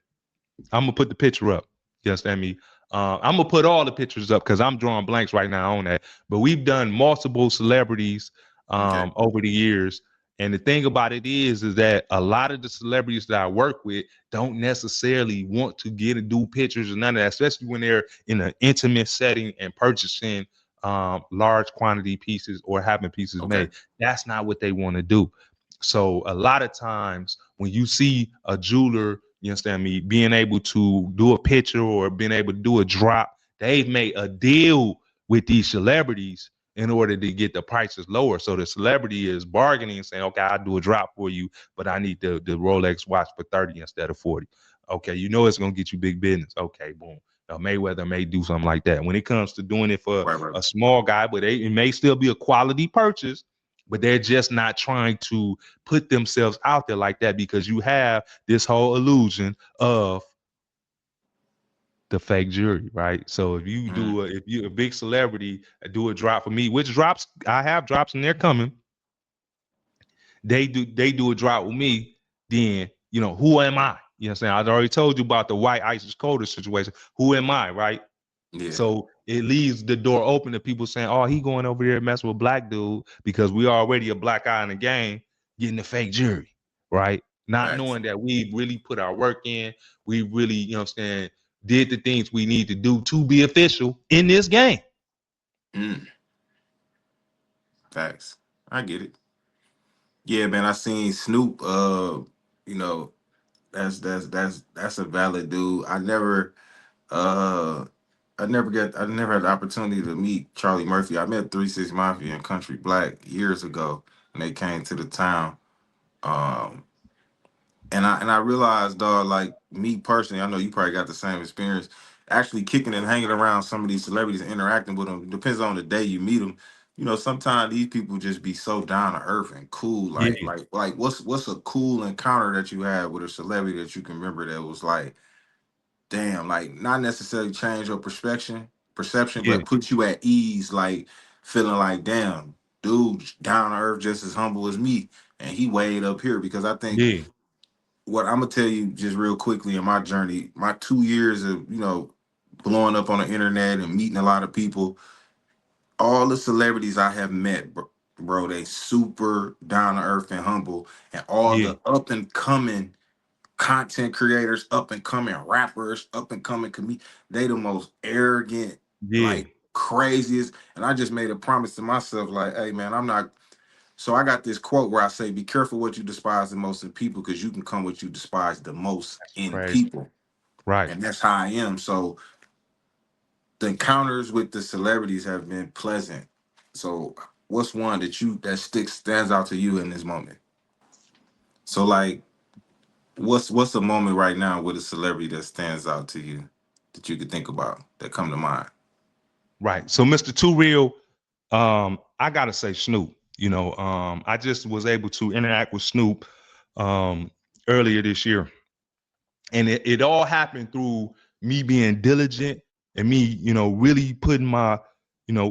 I'm gonna put the picture up. You understand me? I'm gonna put all the pictures up because I'm drawing blanks right now on that. But we've done multiple celebrities Okay, over the years, and the thing about it is that a lot of the celebrities that I work with don't necessarily want to get and do pictures or none of that, especially when they're in an intimate setting and purchasing large quantity pieces or having pieces okay, made. That's not what they want to do. So a lot of times when you see a jeweler, you understand me, being able to do a picture or being able to do a drop, they've made a deal with these celebrities in order to get the prices lower. So the celebrity is bargaining and saying, okay, I'll do a drop for you, but I need the Rolex watch for 30 instead of 40. Okay, it's gonna get you big business. Okay, boom. Now, Mayweather may do something like that. When it comes to doing it for right, right. a small guy, but it may still be a quality purchase, but they're just not trying to put themselves out there like that because you have this whole illusion of the fake jury, right? So if you Mm, do if you're a big celebrity, do a drop for me, which drops I have drops and they're coming. They do a drop with me, then who am I? You know what I'm saying? I already told you about the white ISIS Coder situation. Who am I, right? yeah. So it leaves the door open to people saying, "Oh, he going over there messing with black dude because we already a black eye in the game, getting the fake jury, right? Not Facts. knowing that we really put our work in, we really, what I'm saying, did the things we need to do to be official in this game." Mm, facts. I get it. Yeah, man. I seen Snoop. You know, that's a valid dude. Uh I never had the opportunity to meet Charlie Murphy. I met 3 6 Mafia and Country Black years ago when they came to the town. Um and I realized, dog, like me personally, I know you probably got the same experience. Actually kicking and hanging around some of these celebrities and interacting with them depends on the day you meet them. You know, sometimes these people just be so down to earth and cool. Yeah, Like what's a cool encounter that you had with a celebrity that you can remember that was like, damn, like not necessarily change your perception, yeah, but put you at ease, like feeling like, damn, dude, down to earth, just as humble as me, and he weighed up here because I think yeah, what I'm gonna tell you just real quickly in my journey, my 2 years of blowing up on the internet and meeting a lot of people, all the celebrities I have met, bro, they super down to earth and humble, and all yeah, the up and coming content creators, up and coming rappers, up and coming they the most arrogant, yeah. like craziest. And I just made a promise to myself, like, hey man, I'm not. So I got this quote where I say, "Be careful what you despise the most in people, because you can come what you despise the most That's in crazy. people." Right, And that's how I am. So the encounters with the celebrities have been pleasant. So what's one that stands out to you in this moment? So like, what's a moment right now with a celebrity that stands out to you that you could think about that come to mind? right. So Mr. Too Real, I gotta say Snoop. I just was able to interact with Snoop earlier this year, and it all happened through me being diligent and me, really putting my,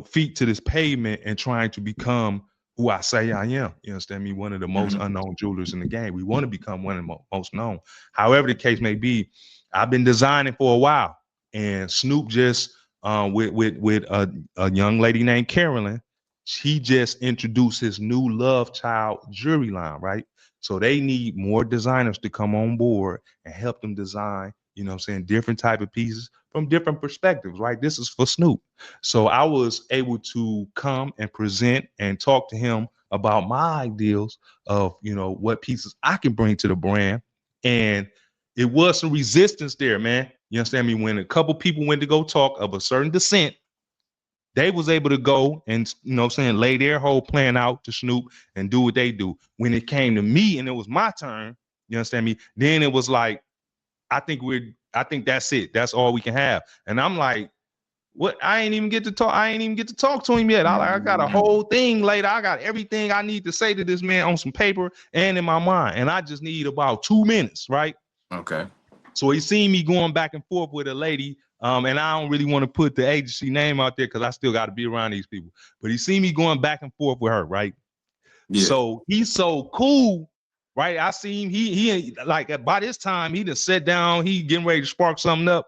feet to this pavement and trying to become who I say I am. You understand me? One of the most Hmm. unknown jewelers in the game. We want to become one of the most known. However the case may be, I've been designing for a while, and Snoop just with a young lady named Carolyn. She just introduced his new Love Child jewelry line, right? So they need more designers to come on board and help them design, what I'm saying, different type of pieces from different perspectives, right? This is for Snoop. So I was able to come and present and talk to him about my ideals of, what pieces I can bring to the brand. And it was some resistance there, man. You understand me? When a couple people went to go talk of a certain descent, they was able to go and lay their whole plan out to Snoop and do what they do. When it came to me and it was my turn, you understand me? Then it was like, I think that's it. That's all we can have. And I'm like, what? I ain't even get to talk. I ain't even get to talk to him yet. I got a whole thing later. I got everything I need to say to this man on some paper and in my mind. And I just need about 2 minutes, right? Okay. So he seen me going back and forth with a lady, and I don't really want to put the agency name out there because I still got to be around these people. But he seen me going back and forth with her, right? Yeah. So he's so cool, right? I see him. He like by this time he just sat down. He getting ready to spark something up,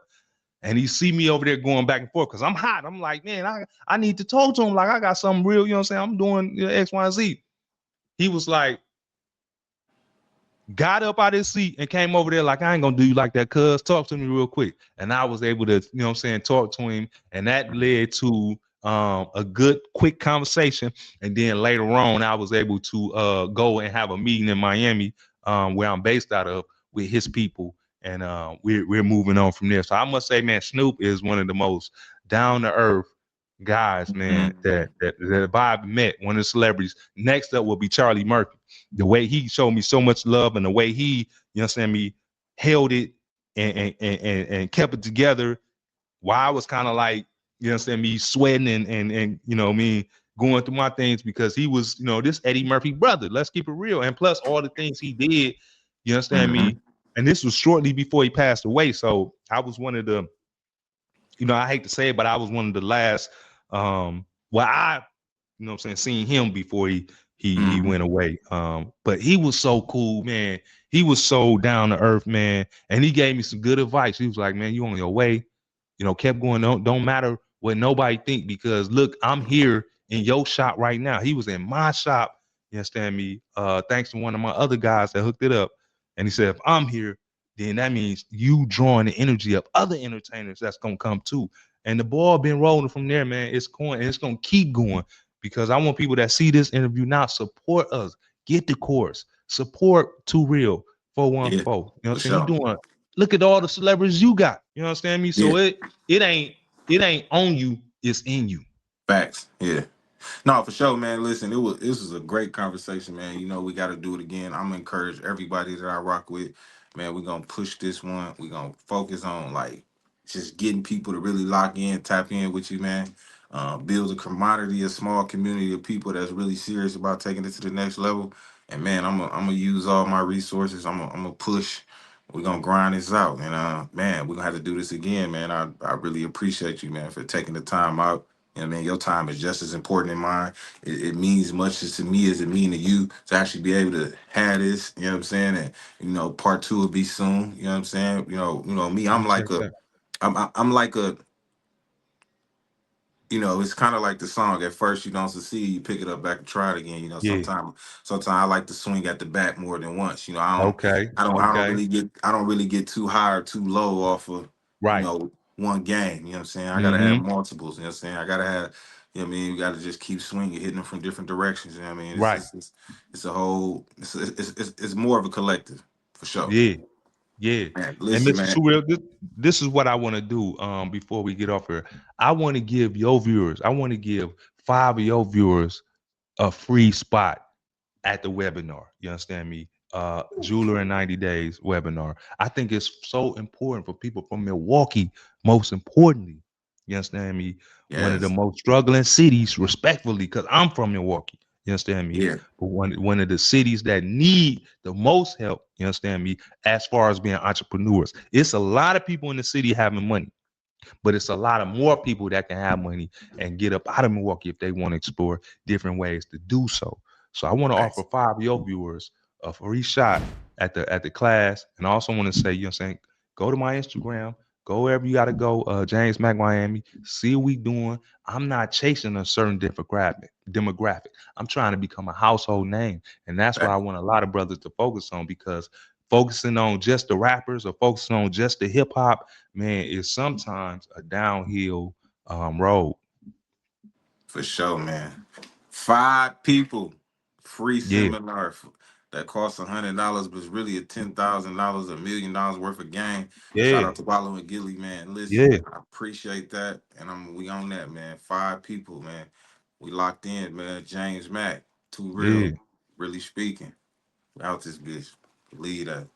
and he see me over there going back and forth because I'm hot. I'm like, man, I need to talk to him. Like I got something real. You know what I'm saying? I'm doing X, Y, and Z. He was like, got up out of his seat and came over there like, I ain't gonna do you like that, cuz. Talk to me real quick. And I was able to, talk to him. And that led to a good, quick conversation. And then later on, I was able to go and have a meeting in Miami, where I'm based out of, with his people. And we're moving on from there. So I must say, man, Snoop is one of the most down to earth guys, man, Mhm. that I've met. One of the celebrities. Next up will be Charlie Murphy. The way he showed me so much love and the way he, me, held it and kept it together while I was kind of like, me, sweating and me going through my things because he was, this Eddie Murphy brother. Let's keep it real. And plus all the things he did, you understand Mhm. me? And this was shortly before he passed away. So I was one of the I hate to say it, but I was one of the last. Well, what I'm saying, seen him before he Hmm. went away. But he was so cool, man. He was so down to earth, man. And he gave me some good advice. He was like, man, you on your way. Kept going. Don't matter what nobody think, because look, I'm here in your shop right now. He was in my shop. You understand me? Thanks to one of my other guys that hooked it up. And he said, if I'm here, then that means you drawing the energy of other entertainers that's gonna come too. And the ball been rolling from there, man. It's going and it's gonna keep going, because I want people that see this interview now support us. Get the course. Support Too Real Yeah, 414. You know what I'm for saying? You sure. doing, look at all the celebrities you got. You understand me? Yeah, So it ain't on you, it's in you. facts. Yeah. No, for sure, man. Listen, this was a great conversation, man. We got to do it again. I'm gonna encourage everybody that I rock with, man. We're gonna push this one. We're gonna focus on like just getting people to really lock in, tap in with you, man. Build a commodity, a small community of people that's really serious about taking it to the next level. And man, I'm gonna use all my resources. I'm gonna push. We're gonna grind this out, and man, we're gonna have to do this again, man. I really appreciate you, man, for taking the time out. What I mean, your time is just as important in mine. It means much as to me as it mean to you to actually be able to have this. You know what I'm saying? And part two will be soon. You know what I'm saying? Me. I'm like Appreciate a. that. I'm like a. It's kind of like the song. At first, you don't succeed, you pick it up back and try it again. Yeah. Sometimes I like to swing at the bat more than once. Okay. Okay. I don't really get too high or too low off of you Right. know one game. You know what I'm saying? I gotta have Mm-hmm. multiples. You know what I'm saying? I gotta have. What I mean? You gotta just keep swinging, hitting them from different directions. You know what I mean? Right. It's a whole. It's more of a collective for sure. Yeah. Yeah. Man, And listen, Mr. man. Surreal, this is what I want to do before we get off here. I want to give your viewers, I want to give 5 of your viewers a free spot at the webinar. You understand me? Jeweler in 90 Days webinar. I think it's so important for people from Milwaukee, most importantly. You understand me? One of the Yes. most struggling cities, respectfully, because I'm from Milwaukee. You understand me? Yeah. But one of the cities that need the most help, you understand me, as far as being entrepreneurs. It's a lot of people in the city having money, but it's a lot of more people that can have money and get up out of Milwaukee if they want to explore different ways to do so. So I want to offer Thanks. 5 of your viewers a free shot at the class. And I also want to say, you know what I'm saying, go to my Instagram, go wherever you gotta go, James Mac Miami, see what we doing. I'm not chasing a certain demographic. I'm trying to become a household name. And that's what I want a lot of brothers to focus on, because focusing on just the rappers or focusing on just the hip hop, man, is sometimes a downhill road. For sure, man. 5 people, free Yeah, seminar that costs $100, but it's really a $10,000, $1 million worth of game. Shout yeah, out to Wallow and Gilly, man. Listen, yeah, I appreciate that, and we on that, man. 5 people, man. We locked in, man. James Mack, too yeah. real, really speaking. Out this bitch. Lead that.